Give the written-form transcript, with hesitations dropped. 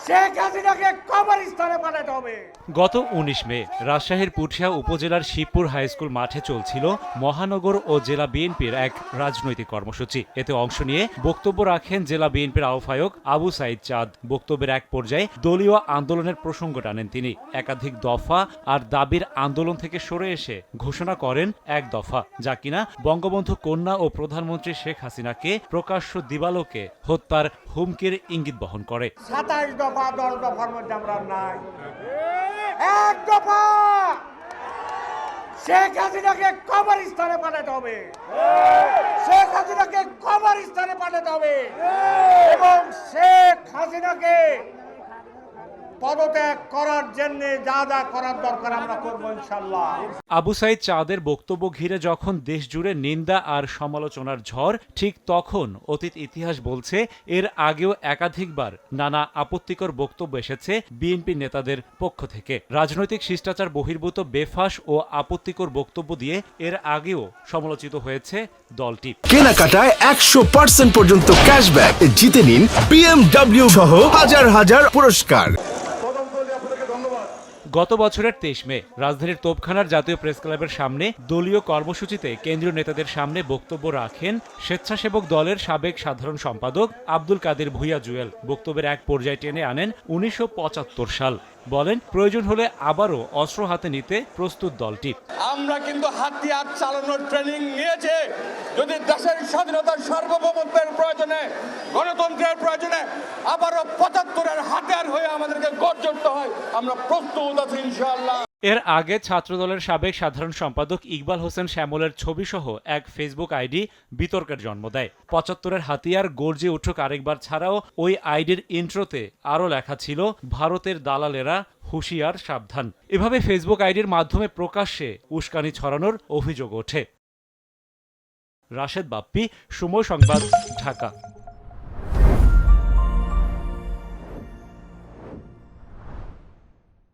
শেখ হাসিনাকে কবরস্থানে পাঠাতে হবে। গত ১৯ মে রাজশাহীর পুঠিয়া উপজেলার শিবপুর হাইস্কুল মাঠে চলছিল মহানগর ও জেলা বিএনপির এক রাজনৈতিক কর্মসূচি। এতে অংশ নিয়ে বক্তব্য রাখেন জেলা বিএনপির আহ্বায়ক আবু সাইদ চাঁদ। বক্তব্যের এক পর্যায়ে দলীয় আন্দোলনের প্রসঙ্গ টানেন তিনি। একাধিক দফা আর দাবির আন্দোলন থেকে সরে এসে ঘোষণা করেন এক দফা, যা কিনা বঙ্গবন্ধু কন্যা ও প্রধানমন্ত্রী শেখ হাসিনাকে প্রকাশ্য দিবালোকে হত্যার হুমকির ইঙ্গিত বহন করে। ২৭ দফা ১০ দফার মধ্যে আমরা নাই, এক দফা শেখ হাসিনাকে কবরস্থানে পাঠাতে হবে। শেখ হাসিনাকে কবরস্থানে পাঠাতে হবে এবং শেখ হাসিনাকে পদত্যাগ করার জন্য যা যা করার দরকার আমরা করব ইনশাআল্লাহ। আবু সাইদ চাঁদের বক্তব্য ঘিরে যখন দেশ জুড়ে নিন্দা আর সমালোচনার ঝড়, ঠিক তখন অতীত ইতিহাস বলছে এর আগেও একাধিকবার নানা আপত্তিকর বক্তব্য এসেছে বিএনপি নেতাদের পক্ষ থেকে। রাজনৈতিক শিষ্টাচার বহির্ভূত বেফাঁস ও আপত্তিকর বক্তব্য দিয়ে এর আগেও সমালোচিত হয়েছে দলটি। কেনাকাটায় ১০০% পর্যন্ত ক্যাশব্যাক জিতে নিন BMW সহ হাজার হাজার পুরস্কার। গত বছরের ২৩ মে রাজধানীর তোপখানার জাতীয় প্রেস ক্লাবের সামনে দলীয় কর্মসূচিতে কেন্দ্রীয় নেতাদের সামনে বক্তব্য রাখেন স্বেচ্ছাসেবক দলের সাবেক সাধারণ সম্পাদক আব্দুল কাদের ভূঁইয়া জুয়েল। বক্তব্যের এক পর্যায়ে টেনে আনেন ১৯৭৫ সাল। বলেন, প্রয়োজন হলে আবারও অস্ত্র হাতে নিতে প্রস্তুত দলটি। আমরা কিন্তু হাতিয়ার চালানোর ট্রেনিং নিয়েছে। যদি দেশের স্বাধীনতার সার্বভৌমত্বের প্রয়োজনে, গণতন্ত্রের প্রয়োজনে আবারও ৭৫-এর হাতিয়ার হয়ে আমাদেরকে গর্জে উঠতে হয়, আমরা প্রস্তুত আছি ইনশাআল্লাহ। এর আগে ছাত্রদলের সাবেক সাধারণ সম্পাদক ইকবাল হোসেন শ্যামলের ছবিসহ এক ফেসবুক আইডি বিতর্কের জন্ম দেয়। ৭৫-এর হাতিয়ার গর্জে উঠুক আরেকবার ছাড়াও ওই আইডির ইন্ট্রোতে আরও লেখা ছিল, ভারতের দালালেরা হুঁশিয়ার সাবধান। এভাবে ফেসবুক আইডির মাধ্যমে প্রকাশ্যে উস্কানি ছড়ানোর অভিযোগ ওঠে। রাশেদ বাপ্পি, সময় সংবাদ, ঢাকা।